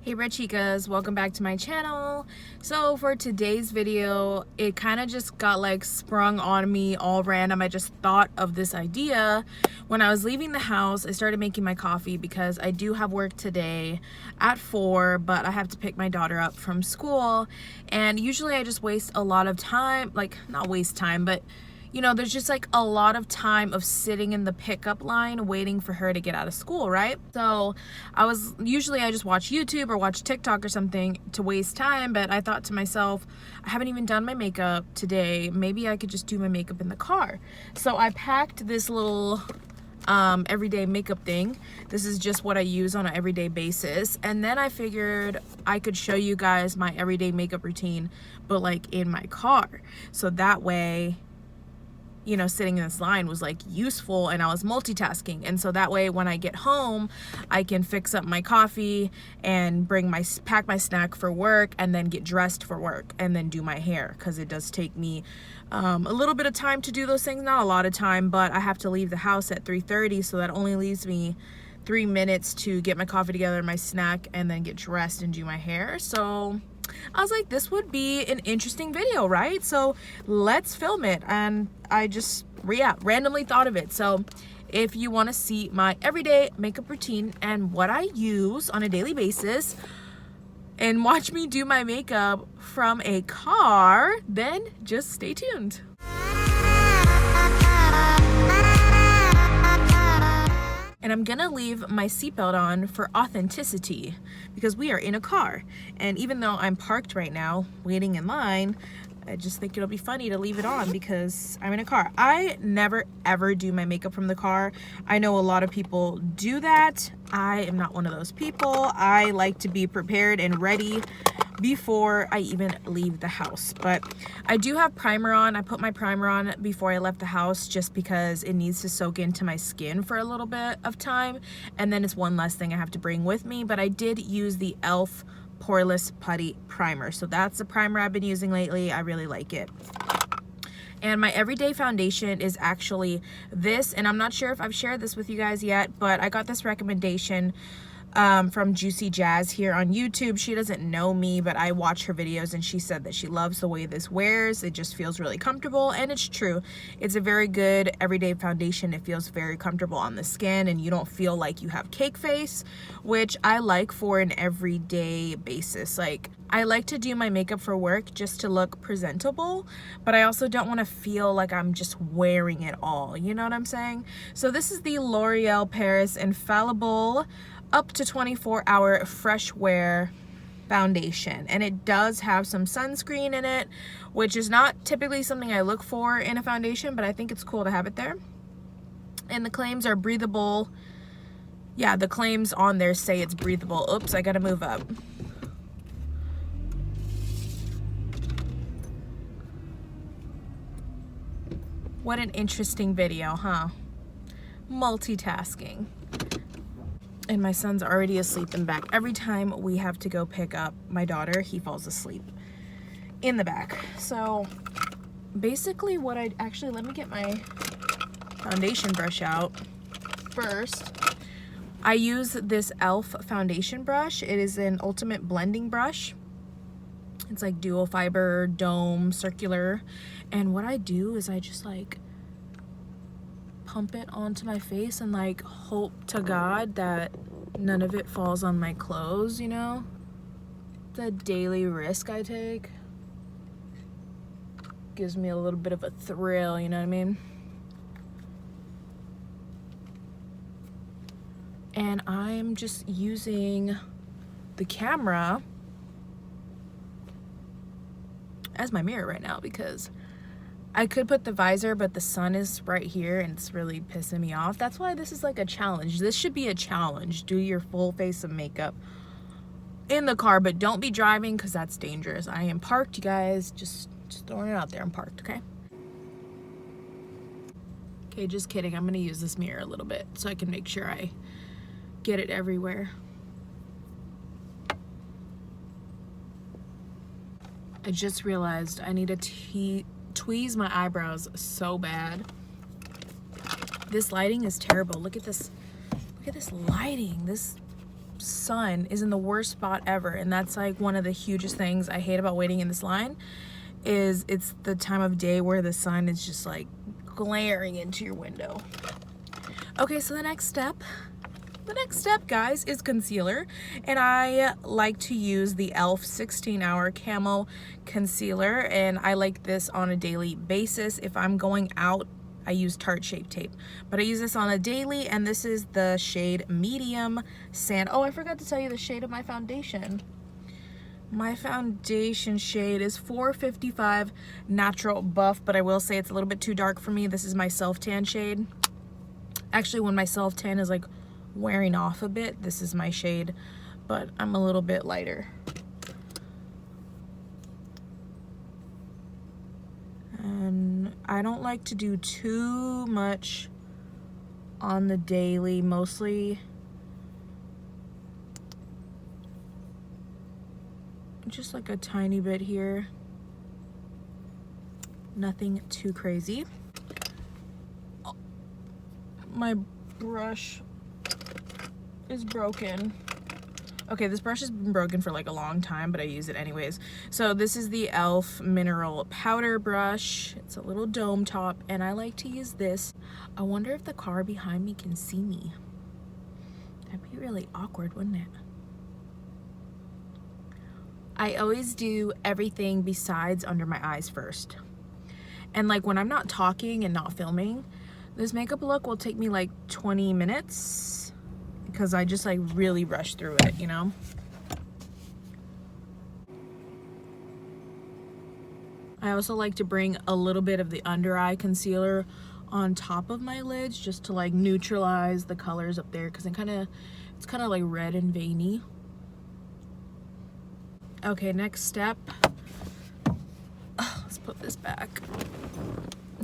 Hey BROCHIKAS, welcome back to my channel. So for today's video, it kind of just got like sprung on me all random. I just thought of this idea when I was leaving the house. I started making my coffee because I do have work today at 4, but I have to pick my daughter up from school, and usually I just waste a lot of time, like not waste time, but you know, there's just like a lot of time of sitting in the pickup line waiting for her to get out of school, right? So I just watch YouTube or watch TikTok or something to waste time, but I thought to myself, I haven't even done my makeup today. Maybe I could just do my makeup in the car. So I packed this little everyday makeup thing. This is just what I use on an everyday basis. And then I figured I could show you guys my everyday makeup routine, but like in my car. So that way, you know, sitting in this line was like useful, and I was multitasking. And so that way when I get home, I can fix up my coffee and pack my snack for work, and then get dressed for work, and then do my hair, because it does take me a little bit of time to do those things. Not a lot of time, but I have to leave the house at 3:30, so that only leaves me 3 minutes to get my coffee together, my snack, and then get dressed and do my hair. So I was like, this would be an interesting video, right? So let's film it. And I just randomly thought of it. So if you want to see my everyday makeup routine and what I use on a daily basis, and watch me do my makeup from a car, then just stay tuned. And I'm gonna leave my seatbelt on for authenticity, because we are in a car. And even though I'm parked right now, waiting in line, I just think it'll be funny to leave it on because I'm in a car. I never ever do my makeup from the car. I know a lot of people do that. I am not one of those people. I like to be prepared and ready before I even leave the house. But I do have primer on. I put my primer on before I left the house just because it needs to soak into my skin for a little bit of time, and then it's one less thing I have to bring with me. But I did use the e.l.f. Poreless Putty Primer, so that's the primer I've been using lately. I really like it. And my everyday foundation is actually this, and I'm not sure if I've shared this with you guys yet, but I got this recommendation from Juicy Jazz here on YouTube. She doesn't know me, but I watch her videos, and she said that she loves the way this wears. It just feels really comfortable, and it's true. It's a very good everyday foundation. It feels very comfortable on the skin, and you don't feel like you have cake face, which I like for an everyday basis. Like, I like to do my makeup for work just to look presentable, but I also don't want to feel like I'm just wearing it all. You know what I'm saying? So this is the L'Oreal Paris Infallible up to 24-hour fresh wear foundation, and it does have some sunscreen in it, which is not typically something I look for in a foundation, but I think it's cool to have it there. And the claims are breathable. Yeah, the claims on there say it's breathable. Oops, I gotta move up. What an interesting video, huh? Multitasking. And my son's already asleep in back. Every time we have to go pick up my daughter, he falls asleep in the back. So basically let me get my foundation brush out first. I use this e.l.f. foundation brush. It is an ultimate blending brush. It's like dual fiber, dome, circular. And what I do is I just like pump it onto my face and like hope to God that none of it falls on my clothes, you know? The daily risk I take gives me a little bit of a thrill, you know what I mean? And I'm just using the camera as my mirror right now because I could put the visor, but the sun is right here and it's really pissing me off. That's why this is like a challenge. This should be a challenge. Do your full face of makeup in the car, but don't be driving because that's dangerous. I am parked, you guys. Just throwing it out there. I'm parked, okay? Okay, just kidding. I'm gonna use this mirror a little bit so I can make sure I get it everywhere. I just realized I need to tweeze my eyebrows so bad. This lighting is terrible. Look at this lighting. This sun is in the worst spot ever, and that's like one of the hugest things I hate about waiting in this line, is it's the time of day where the sun is just like glaring into your window. Okay, so the next step, guys, is concealer, and I like to use the e.l.f. 16-hour camo concealer, and I like this on a daily basis. If I'm going out, I use Tarte Shape Tape, but I use this on a daily, and this is the shade Medium Sand. Oh, I forgot to tell you the shade of my foundation. My foundation shade is 455 Natural Buff, but I will say it's a little bit too dark for me. This is my self-tan shade. Actually, when my self-tan is like wearing off a bit, this is my shade, but I'm a little bit lighter. And I don't like to do too much on the daily, mostly just like a tiny bit here. Nothing too crazy. Oh, my brush is broken. Okay, this brush has been broken for like a long time, but I use it anyways. So this is the e.l.f. Mineral Powder Brush. It's a little dome top, and I like to use this. I wonder if the car behind me can see me. That'd be really awkward, wouldn't it? I always do everything besides under my eyes first. And like when I'm not talking and not filming, this makeup look will take me like 20 minutes. Because I just like really rush through it, you know? I also like to bring a little bit of the under eye concealer on top of my lids just to like neutralize the colors up there, because it's kind of like red and veiny. Okay, next step. Let's put this back.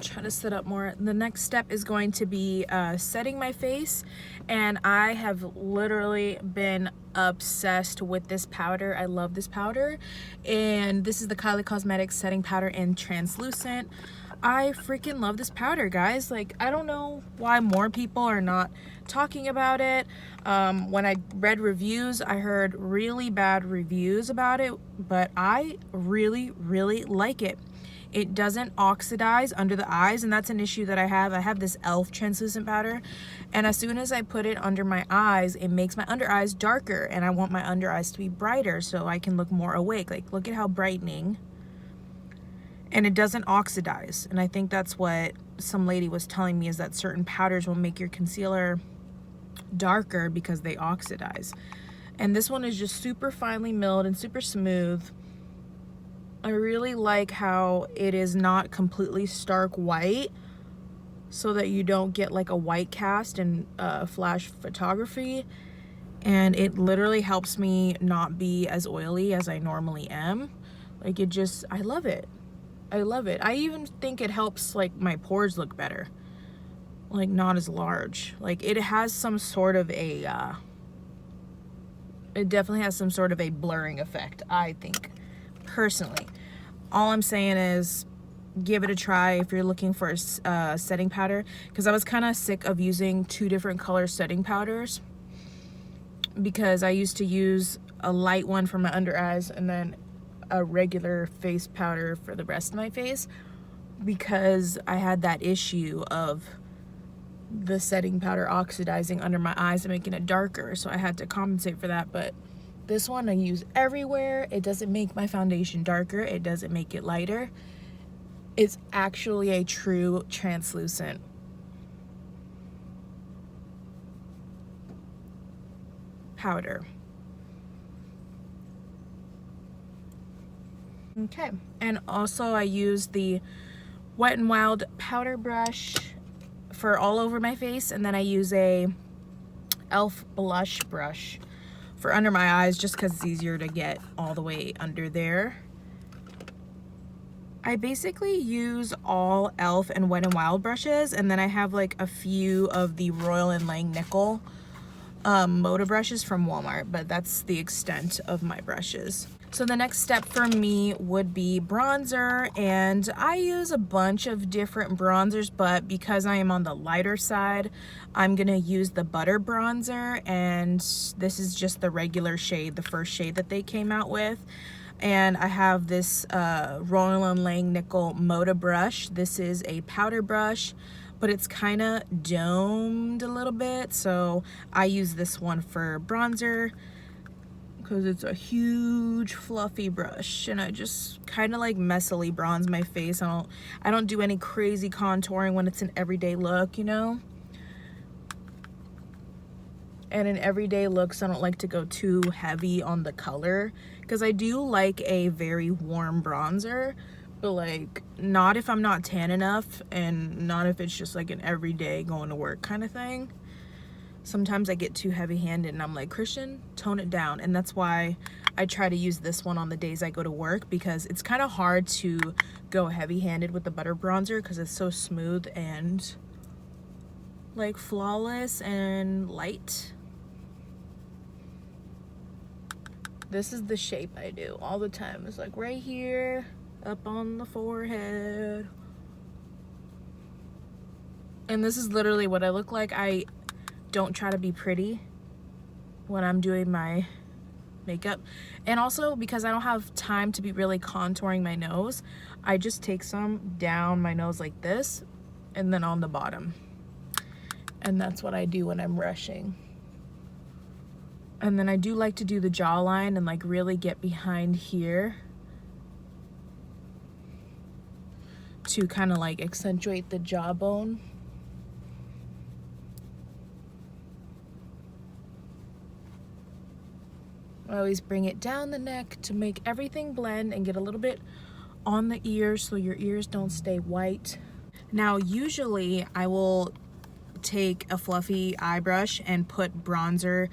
Try to sit up more. The next step is going to be setting my face, and I have literally been obsessed with this powder. I love this powder, and this is the Kylie Cosmetics setting powder in translucent. I freaking love this powder, guys. Like, I don't know why more people are not talking about it. When I read reviews, I heard really bad reviews about it, but I really like it. It doesn't oxidize under the eyes, and that's an issue that I have. I have this e.l.f. translucent powder, and as soon as I put it under my eyes, it makes my under eyes darker, and I want my under eyes to be brighter so I can look more awake. Like, look at how brightening. And it doesn't oxidize, and I think that's what some lady was telling me, is that certain powders will make your concealer darker because they oxidize. And this one is just super finely milled and super smooth. I really like how it is not completely stark white, so that you don't get like a white cast in flash photography, and it literally helps me not be as oily as I normally am. Like, it just, I love it. I love it. I even think it helps like my pores look better, like not as large. Like, it has some sort of a it definitely has some sort of a blurring effect, I think, personally. All I'm saying is give it a try if you're looking for a setting powder, because I was kind of sick of using two different color setting powders, because I used to use a light one for my under eyes and then a regular face powder for the rest of my face, because I had that issue of the setting powder oxidizing under my eyes and making it darker, so I had to compensate for that. But this one I use everywhere. It doesn't make my foundation darker, it doesn't make it lighter. It's actually a true translucent powder. Okay, and also I use the Wet n Wild powder brush for all over my face, and then I use a e.l.f. blush brush for under my eyes, just because it's easier to get all the way under there. I basically use all e.l.f. and Wet n Wild brushes, and then I have like a few of the Royal & Lang Nickel Motor brushes from Walmart, but that's the extent of my brushes. So the next step for me would be bronzer, and I use a bunch of different bronzers, but because I am on the lighter side, I'm gonna use the butter bronzer, and this is just the regular shade, the first shade that they came out with. And I have this Roland Langnickel Moda brush. This is a powder brush, but it's kind of domed a little bit, so I use this one for bronzer because it's a huge fluffy brush, and I just kind of like messily bronze my face. I don't do any crazy contouring when it's an everyday look, you know. And in everyday looks, I don't like to go too heavy on the color because I do like a very warm bronzer, but like not if I'm not tan enough, and not if it's just like an everyday going to work kind of thing. Sometimes I get too heavy-handed and I'm like, Christian, tone it down. And that's why I try to use this one on the days I go to work, because it's kind of hard to go heavy-handed with the butter bronzer because it's so smooth and like flawless and light. This is the shape I do all the time. It's like right here, up on the forehead. And this is literally what I look like. I don't try to be pretty when I'm doing my makeup. And also because I don't have time to be really contouring my nose, I just take some down my nose like this and then on the bottom. And that's what I do when I'm rushing. And then I do like to do the jawline and like really get behind here to kind of like accentuate the jawbone. I always bring it down the neck to make everything blend and get a little bit on the ears so your ears don't stay white. Now, usually I will take a fluffy eye brush and put bronzer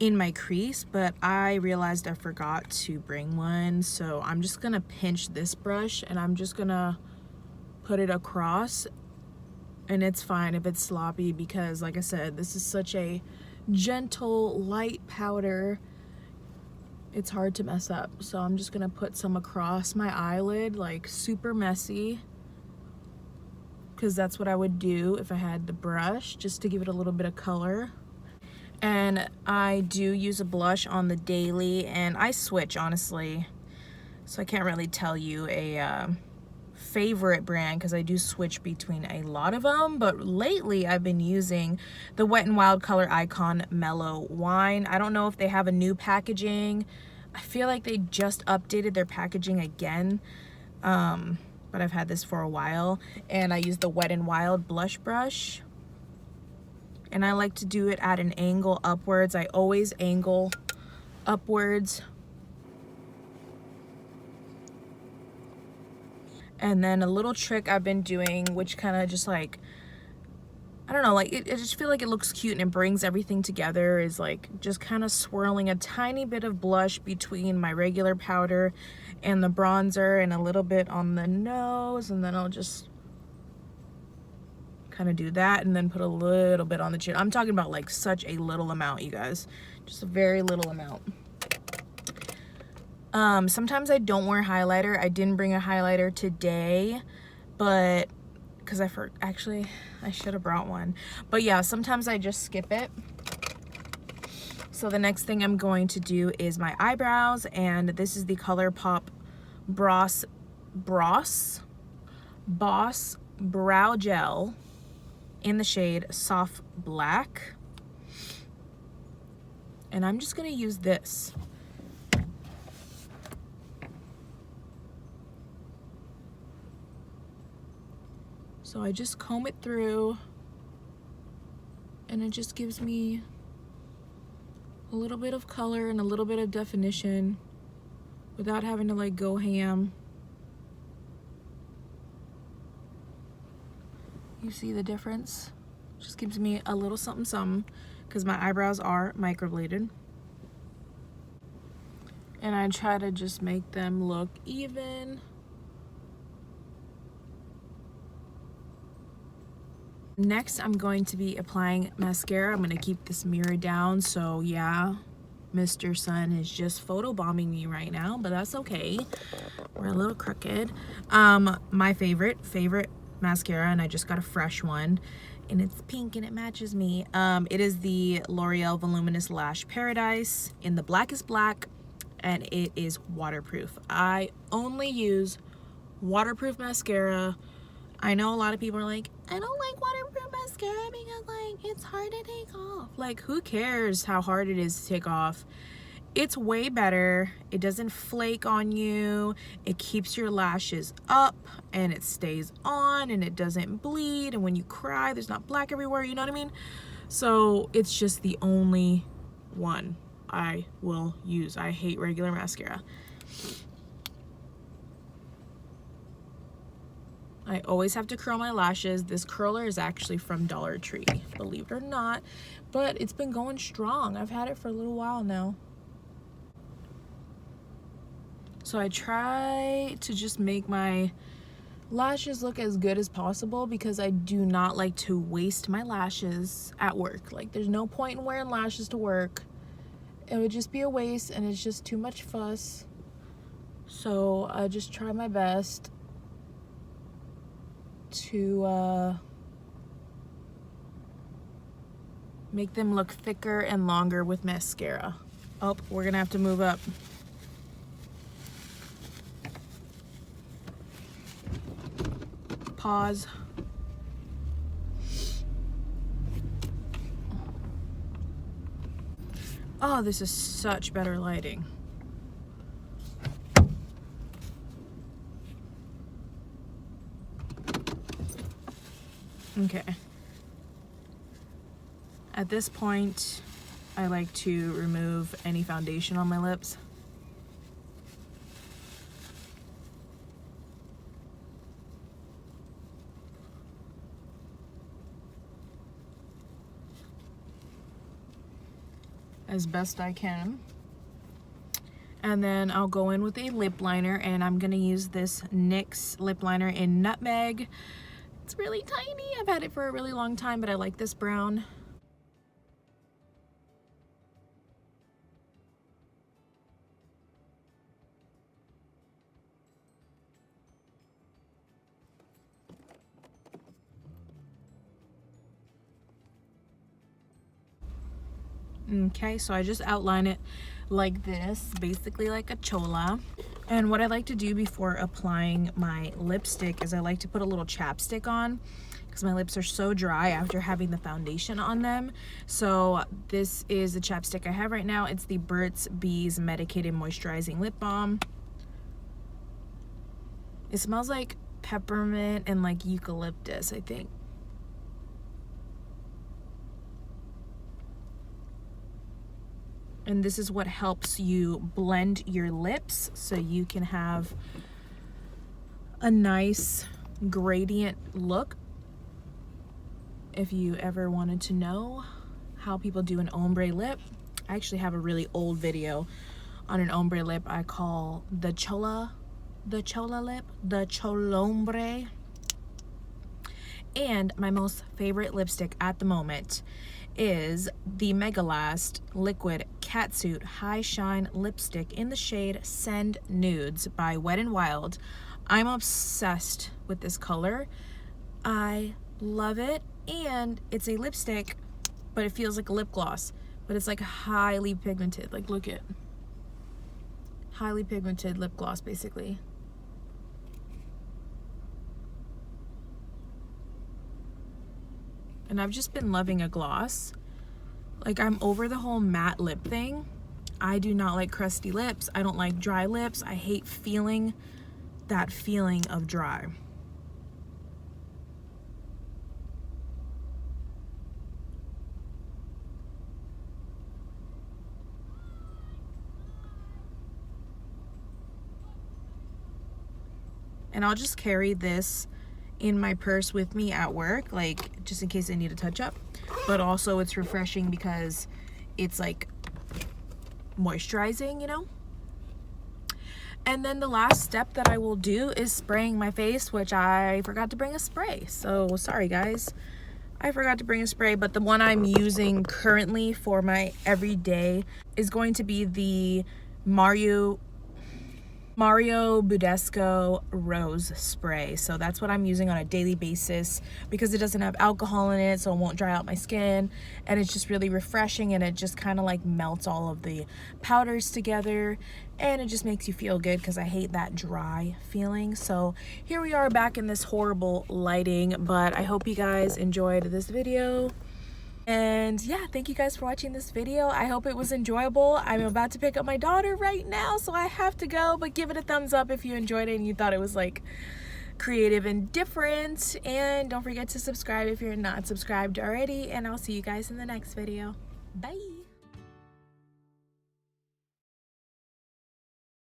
in my crease, but I realized I forgot to bring one, so I'm just gonna pinch this brush and I'm just gonna put it across. And it's fine if it's sloppy because, like I said, this is such a gentle, light powder. It's hard to mess up. So I'm just gonna put some across my eyelid, like super messy, because that's what I would do if I had the brush, just to give it a little bit of color. And I do use a blush on the daily, and I switch, honestly. So I can't really tell you a favorite brand because I do switch between a lot of them, but lately I've been using the Wet n Wild Color Icon Mellow Wine. I don't know if they have a new packaging. I feel like they just updated their packaging again, but I've had this for a while. And I use the Wet n Wild blush brush, and I like to do it at an angle upwards. I always angle upwards. And then a little trick I've been doing, which kind of just like, I don't know, like I just feel like it looks cute and it brings everything together, is like just kind of swirling a tiny bit of blush between my regular powder and the bronzer, and a little bit on the nose, and then I'll just kind of do that and then put a little bit on the chin. I'm talking about like such a little amount, you guys, just a very little amount. Sometimes I don't wear highlighter. I didn't bring a highlighter today, but because actually I should have brought one. But yeah, sometimes I just skip it. So the next thing I'm going to do is my eyebrows, and this is the ColourPop Boss Brow Gel in the shade Soft Black. And I'm just gonna use this. So I just comb it through, and it just gives me a little bit of color and a little bit of definition without having to like go ham. You see the difference? Just gives me a little something something, because my eyebrows are microbladed. And I try to just make them look even. Next, I'm going to be applying mascara. I'm gonna keep this mirror down, so yeah, Mr. Sun is just photobombing me right now, but that's okay. We're a little crooked. My favorite mascara, and I just got a fresh one, and it's pink and it matches me. It is the L'Oreal Voluminous Lash Paradise in the blackest black, and it is waterproof. I only use waterproof mascara. I know a lot of people are like, I don't like waterproof mascara because like it's hard to take off. Like, who cares how hard it is to take off? It's way better. It doesn't flake on you. It keeps your lashes up and it stays on and it doesn't bleed. And when you cry, there's not black everywhere, you know what I mean? So it's just the only one I will use. I hate regular mascara. I always have to curl my lashes. This curler is actually from Dollar Tree, believe it or not, but it's been going strong. I've had it for a little while now. So I try to just make my lashes look as good as possible because I do not like to waste my lashes at work. Like, there's no point in wearing lashes to work. It would just be a waste and it's just too much fuss. So I just try my best to make them look thicker and longer with mascara. Oh, we're gonna have to move up. Pause. Oh, this is such better lighting. Okay. At this point, I like to remove any foundation on my lips. As best I can. And then I'll go in with a lip liner, and I'm gonna use this NYX lip liner in Nutmeg. It's really tiny. I've had it for a really long time, but I like this brown. Okay, so I just outline it like this, basically like a chola. And what I like to do before applying my lipstick is I like to put a little chapstick on because my lips are so dry after having the foundation on them. So this is the chapstick I have right now. It's the Burt's Bees Medicated Moisturizing Lip Balm. It smells like peppermint and like eucalyptus, I think. And this is what helps you blend your lips so you can have a nice gradient look. If you ever wanted to know how people do an ombre lip, I actually have a really old video on an ombre lip I call the chola lip, the cholombre. And my most favorite lipstick at the moment is the Megalast Liquid Catsuit High Shine Lipstick in the shade Send Nudes by Wet n Wild. I'm obsessed with this color. I love it, and it's a lipstick, but it feels like a lip gloss, but it's like highly pigmented. Like, look at highly pigmented lip gloss, basically. And I've just been loving a gloss. Like, I'm over the whole matte lip thing. I do not like crusty lips. I don't like dry lips. I hate feeling that feeling of dry. And I'll just carry this in my purse with me at work, like just in case I need a touch up. But also it's refreshing because it's like moisturizing, you know? And then the last step that I will do is spraying my face, which I forgot to bring a spray. So sorry guys, I forgot to bring a spray, but the one I'm using currently for my everyday is going to be the Mario Budesco Rose Spray. So that's what I'm using on a daily basis because it doesn't have alcohol in it, so it won't dry out my skin, and it's just really refreshing, and it just kind of like melts all of the powders together, and it just makes you feel good because I hate that dry feeling. So here we are back in this horrible lighting, but I hope you guys enjoyed this video. And yeah, thank you guys for watching this video. I hope it was enjoyable. I'm about to pick up my daughter right now, so I have to go, but give it a thumbs up if you enjoyed it and you thought it was like creative and different. And don't forget to subscribe if you're not subscribed already, and I'll see you guys in the next video. Bye.